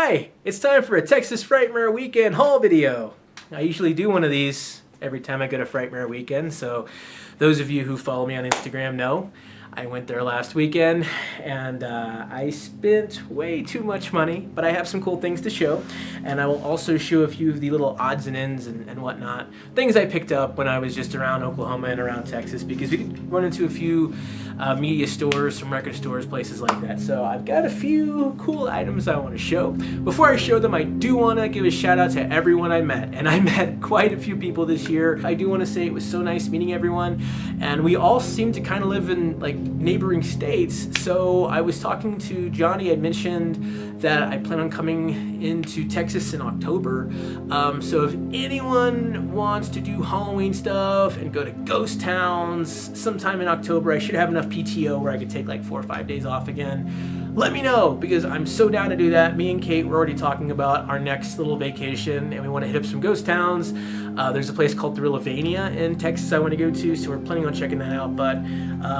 Hi, it's time for a Texas Frightmare Weekend haul video. I usually do one of these every time I go to Frightmare Weekend, so those of you who follow me on Instagram know I went there last weekend and I spent way too much money, but I have some cool things to show, and I will also show a few of the little odds and ends and whatnot, things I picked up when I was just around Oklahoma and around Texas, because we did run into a few media stores, some record stores, places like that. So I've got a few cool items I want to show. Before I show them, I do want to give a shout out to everyone I met, and I met quite a few people this year. I do want to say it was so nice meeting everyone, and we all seem to kind of live in like neighboring states. So I was talking to Johnny. I'd mentioned that I plan on coming into Texas in October. So if anyone wants to do Halloween stuff and go to ghost towns sometime in October, I should have enough PTO where I could take like 4 or 5 days off again. Let me know, because I'm so down to do that. Me and Kate were already talking about our next little vacation, and we want to hit up some ghost towns. There's a place called Thrillovania in Texas I want to go to, so we're planning on checking that out, but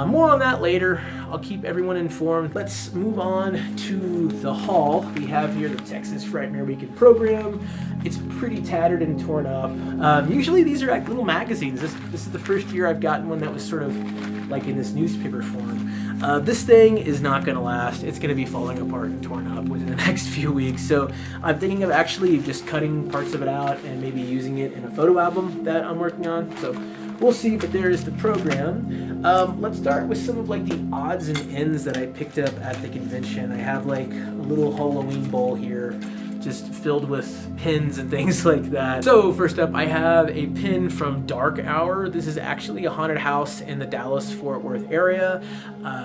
more on that later. I'll keep everyone informed. Let's move on to the haul. We have here the Texas Frightmare Weekend program. It's pretty tattered and torn up. Usually these are like little magazines. This is the first year I've gotten one that was sort of like in this newspaper form. This thing is not going to last. It's going to be falling apart and torn up within the next few weeks. So I'm thinking of actually just cutting parts of it out and maybe using it in a photo album that I'm working on. So we'll see, but there is the program. Let's start with some of like the odds and ends that I picked up at the convention. I have like a little Halloween bowl here, just filled with pins and things like that. So first up, I have a pin from Dark Hour. This is actually a haunted house in the Dallas-Fort Worth area.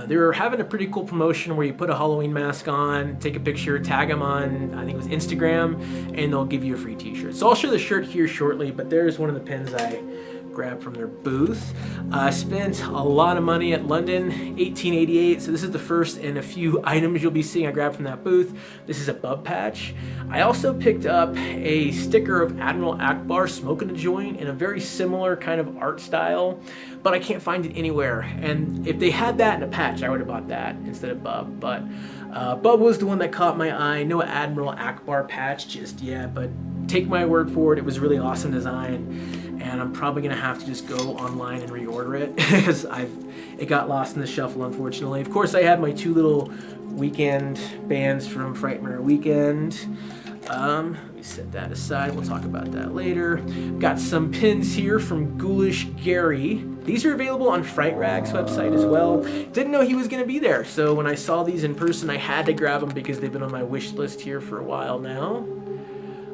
They're having a pretty cool promotion where you put a Halloween mask on, take a picture, tag them on, I think it was Instagram, and they'll give you a free t-shirt. So I'll show the shirt here shortly, but there's one of the pins I grabbed from their booth. I spent a lot of money at London 1888, so this is the first in a few items you'll be seeing I grabbed from that booth. This is a bub patch. I also picked up a sticker of Admiral Akbar smoking a joint in a very similar kind of art style, but I can't find it anywhere, and if they had that in a patch I would have bought that instead of Bub, but Bub was the one that caught my eye. No Admiral Akbar patch just yet, but take my word for it, it was really awesome design. And I'm probably gonna have to just go online and reorder it because it got lost in the shuffle, unfortunately. Of course, I had my two little weekend bands from Frightmare Weekend. Let me set that aside. We'll talk about that later. Got some pins here from Ghoulish Gary. These are available on Fright Rag's website as well. Didn't know he was gonna be there, so when I saw these in person, I had to grab them because they've been on my wish list here for a while now.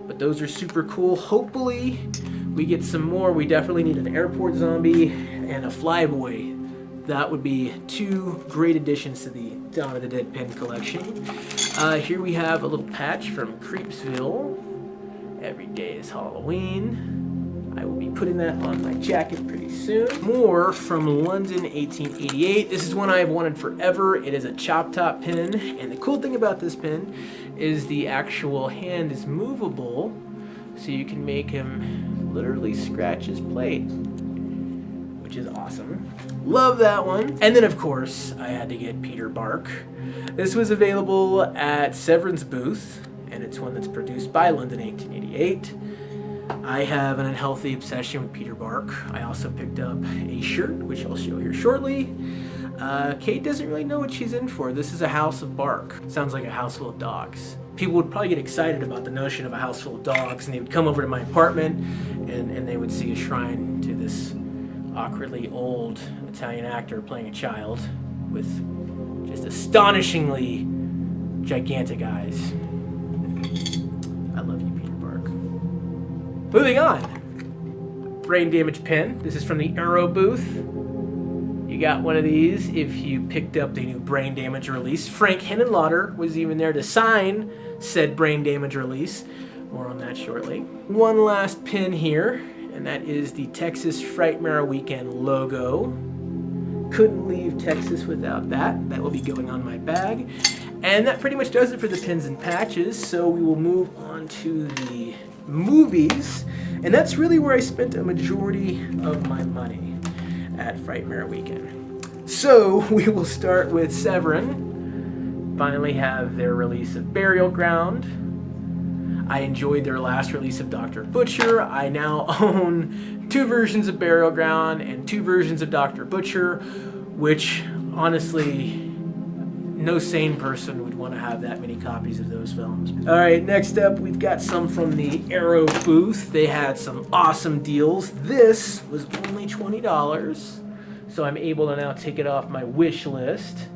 But those are super cool. Hopefully we get some more. We definitely need an airport zombie and a flyboy. That would be two great additions to the Dawn of the Dead pin collection. Here we have a little patch from Creepsville. Every day is Halloween. I will be putting that on my jacket pretty soon. More from London 1888. This is one I've wanted forever. It is a chop top pin, and the cool thing about this pin is the actual hand is movable, so you can make him literally scratch his plate, which is awesome. Love that one. And then of course I had to get Peter Bark. This was available at Severin's booth, and it's one that's produced by London 1888. I have an unhealthy obsession with Peter Bark. I also picked up a shirt, which I'll show here shortly. Kate doesn't really know what she's in for. This is a house of bark. Sounds like a house full of dogs. People would probably get excited about the notion of a house full of dogs, and they would come over to my apartment and they would see a shrine to this awkwardly old Italian actor playing a child with just astonishingly gigantic eyes. I love you, Peter Bark. Moving on. Brain damage pin. This is from the Arrow booth. You got one of these if you picked up the new Brain Damage release. Frank Henenlotter was even there to sign said Brain Damage release. More on that shortly. One last pin here, and that is the Texas Frightmare Weekend logo. Couldn't leave Texas without that. That will be going on my bag. And that pretty much does it for the pins and patches, so we will move on to the movies. And that's really where I spent a majority of my money at Frightmare Weekend. So we will start with Severin. Finally have their release of Burial Ground. I enjoyed their last release of Dr. Butcher. I now own 2 versions of Burial Ground and 2 versions of Dr. Butcher, which honestly, no sane person would want to have that many copies of those films. All right, next up, we've got some from the Arrow booth. They had some awesome deals. This was only $20, so I'm able to now take it off my wish list.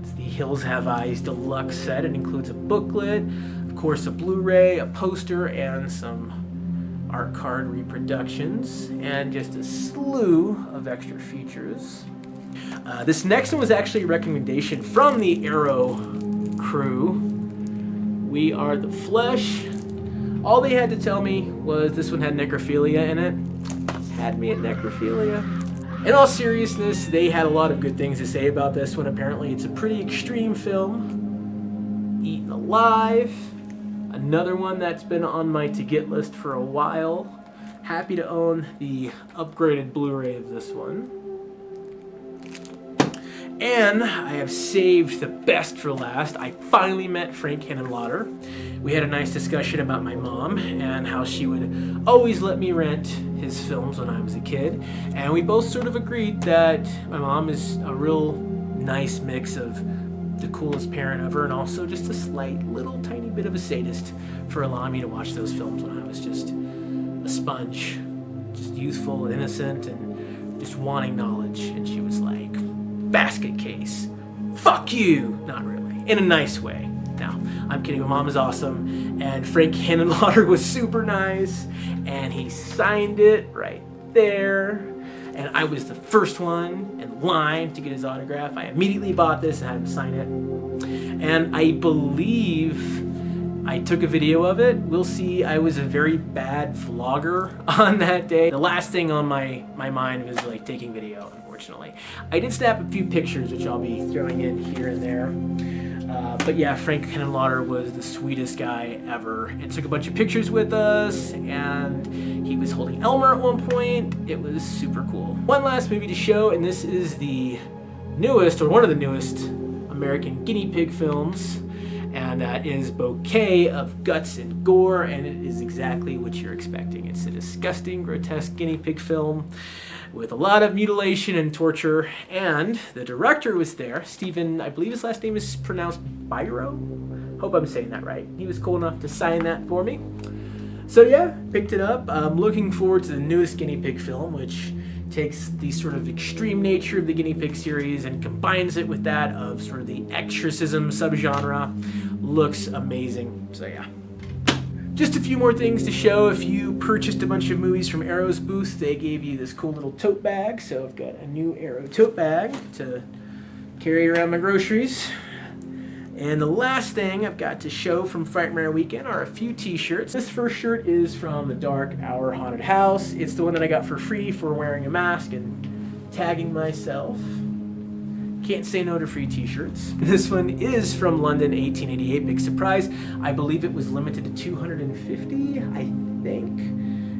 It's the Hills Have Eyes deluxe set. It includes a booklet, of course a Blu-ray, a poster, and some art card reproductions, and just a slew of extra features. This next one was actually a recommendation from the Arrow crew. We Are the Flesh. All they had to tell me was this one had necrophilia in it. Had me at necrophilia. In all seriousness, they had a lot of good things to say about this one. Apparently, it's a pretty extreme film. Eaten Alive. Another one that's been on my to-get list for a while. Happy to own the upgraded Blu-ray of this one. And I have saved the best for last. I finally met Frank Henenlotter. We had a nice discussion about my mom and how she would always let me rent his films when I was a kid. And we both sort of agreed that my mom is a real nice mix of the coolest parent ever and also just a slight little tiny bit of a sadist for allowing me to watch those films when I was just a sponge, just youthful and innocent and just wanting knowledge. And she was like, basket case. Fuck you! Not really. In a nice way. Now, I'm kidding. My mom is awesome. And Frank Henenlotter was super nice. And he signed it right there. And I was the first one in line to get his autograph. I immediately bought this and had him sign it. And I believe I took a video of it. We'll see. I was a very bad vlogger on that day. The last thing on my mind was like taking video, unfortunately. I did snap a few pictures, which I'll be throwing in here and there. But yeah, Frank Henenlotter was the sweetest guy ever. And took a bunch of pictures with us, and he was holding Elmer at one point. It was super cool. One last movie to show, and this is the newest, or one of the newest, American guinea pig films. And that is Bouquet of Guts and Gore, and it is exactly what you're expecting. It's a disgusting, grotesque guinea pig film with a lot of mutilation and torture, and the director was there, Stephen, I believe his last name is pronounced Byro? Hope I'm saying that right. He was cool enough to sign that for me. So yeah, picked it up. I'm looking forward to the newest guinea pig film, which takes the sort of extreme nature of the guinea pig series and combines it with that of sort of the exorcism subgenre. Looks amazing. So yeah. Just a few more things to show. If you purchased a bunch of movies from Arrow's booth, they gave you this cool little tote bag. So I've got a new Arrow tote bag to carry around my groceries. And the last thing I've got to show from Frightmare Weekend are a few t-shirts. This first shirt is from the Dark Hour Haunted House. It's the one that I got for free for wearing a mask and tagging myself. Can't say no to free t-shirts. This one is from London 1888, big surprise. I believe it was limited to 250, I think.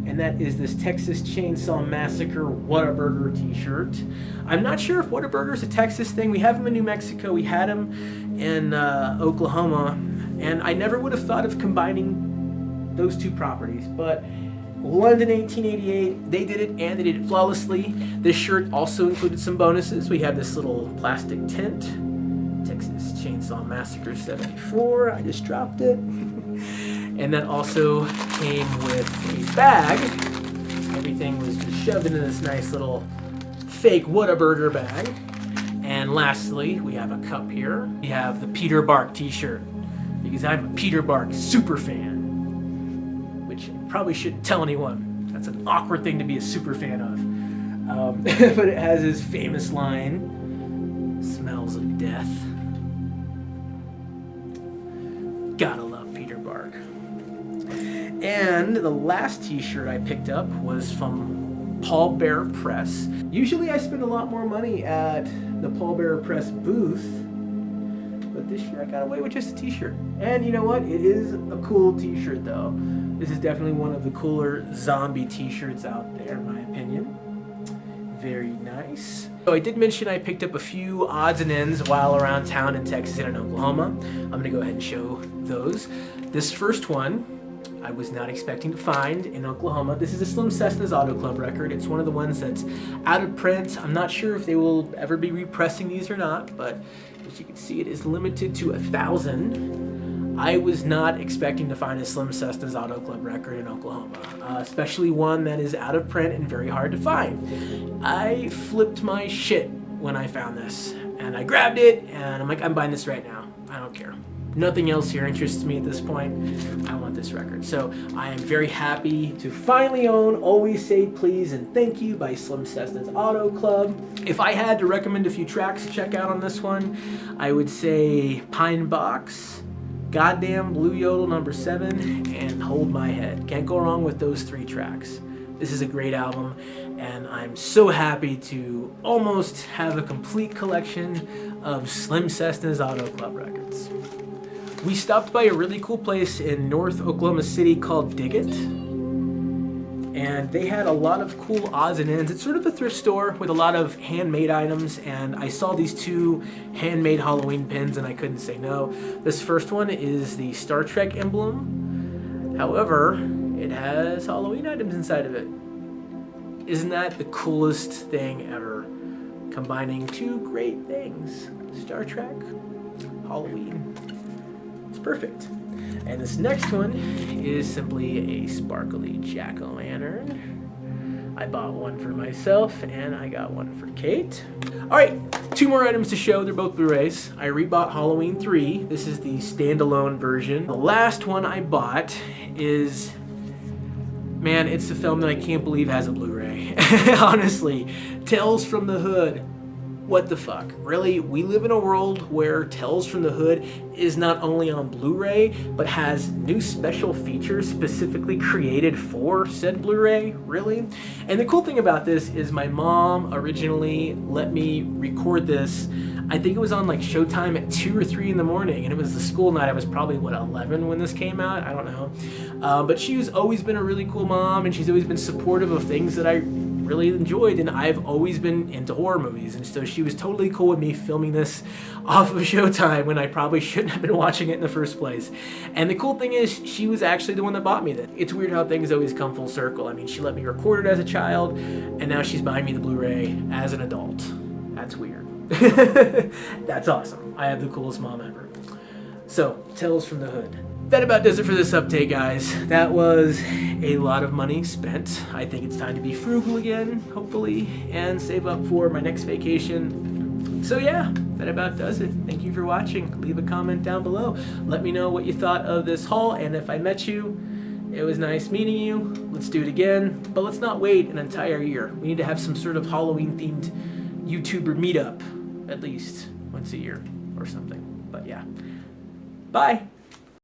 And that is this Texas Chainsaw Massacre Whataburger t-shirt. I'm not sure if Whataburger's a Texas thing. We have them in New Mexico. We had them in Oklahoma. And I never would have thought of combining those two properties. But London 1888, they did it, and they did it flawlessly. This shirt also included some bonuses. We have this little plastic tent, Texas Chainsaw Massacre 74. I just dropped it. And that also came with a bag. Everything was just shoved into this nice little fake Whataburger bag. And lastly, we have a cup here. We have the Peter Bark t-shirt, because I'm a Peter Bark super fan, which I probably shouldn't tell anyone. That's an awkward thing to be a super fan of. But it has his famous line, "Smells of death." Gotta love Peter Bark. And the last t-shirt I picked up was from Paul Bearer Press. Usually I spend a lot more money at the Paul Bearer Press booth, but this year I got away with just a t-shirt. And you know what? It is a cool t-shirt though. This is definitely one of the cooler zombie t-shirts out there, in my opinion. Very nice. So I did mention I picked up a few odds and ends while around town in Texas and in Oklahoma. I'm gonna go ahead and show those. This first one I was not expecting to find in Oklahoma. This is a Slim Cessna's Auto Club record. It's one of the ones that's out of print. I'm not sure if they will ever be repressing these or not, but as you can see, it is limited to 1,000. I was not expecting to find a Slim Cessna's Auto Club record in Oklahoma, especially one that is out of print and very hard to find. I flipped my shit when I found this, and I grabbed it, and I'm like, I'm buying this right now. I don't care. Nothing else here interests me at this point. I want this record. So I am very happy to finally own Always Say Please and Thank You by Slim Cessna's Auto Club. If I had to recommend a few tracks to check out on this one, I would say Pine Box, Goddamn Blue Yodel No. 7, and Hold My Head. Can't go wrong with those 3 tracks. This is a great album, and I'm so happy to almost have a complete collection of Slim Cessna's Auto Club records. We stopped by a really cool place in North Oklahoma City called Dig It, and they had a lot of cool odds and ends. It's sort of a thrift store with a lot of handmade items, and I saw these 2 handmade Halloween pins and I couldn't say no. This first one is the Star Trek emblem. However, it has Halloween items inside of it. Isn't that the coolest thing ever? Combining 2 great things. Star Trek, Halloween. It's perfect. And this next one is simply a sparkly jack-o'-lantern. I bought one for myself and I got one for Kate. Alright, 2 more items to show. They're both Blu-rays. I rebought Halloween 3. This is the standalone version. The last one I bought is, man, it's a film that I can't believe has a Blu-ray. Honestly, Tales from the Hood. What the fuck? Really? We live in a world where Tales from the Hood is not only on Blu-ray, but has new special features specifically created for said Blu-ray? Really? And the cool thing about this is my mom originally let me record this. I think it was on like Showtime at 2 or 3 in the morning, and it was the school night. I was probably, what, 11 when this came out? I don't know. But she's always been a really cool mom, and she's always been supportive of things that I really enjoyed, and I've always been into horror movies, and so she was totally cool with me filming this off of Showtime when I probably shouldn't have been watching it in the first place. And the cool thing is, she was actually the one that bought me this. It's weird how things always come full circle. I mean, she let me record it as a child, and now she's buying me the Blu-ray as an adult. That's weird. That's awesome. I have the coolest mom ever. So, Tales from the Hood. That about does it for this update, guys. That was a lot of money spent. I think it's time to be frugal again, hopefully, and save up for my next vacation. So yeah, that about does it. Thank you for watching. Leave a comment down below. Let me know what you thought of this haul, and if I met you, it was nice meeting you. Let's do it again, but let's not wait an entire year. We need to have some sort of Halloween-themed YouTuber meetup, at least once a year or something. But yeah, bye.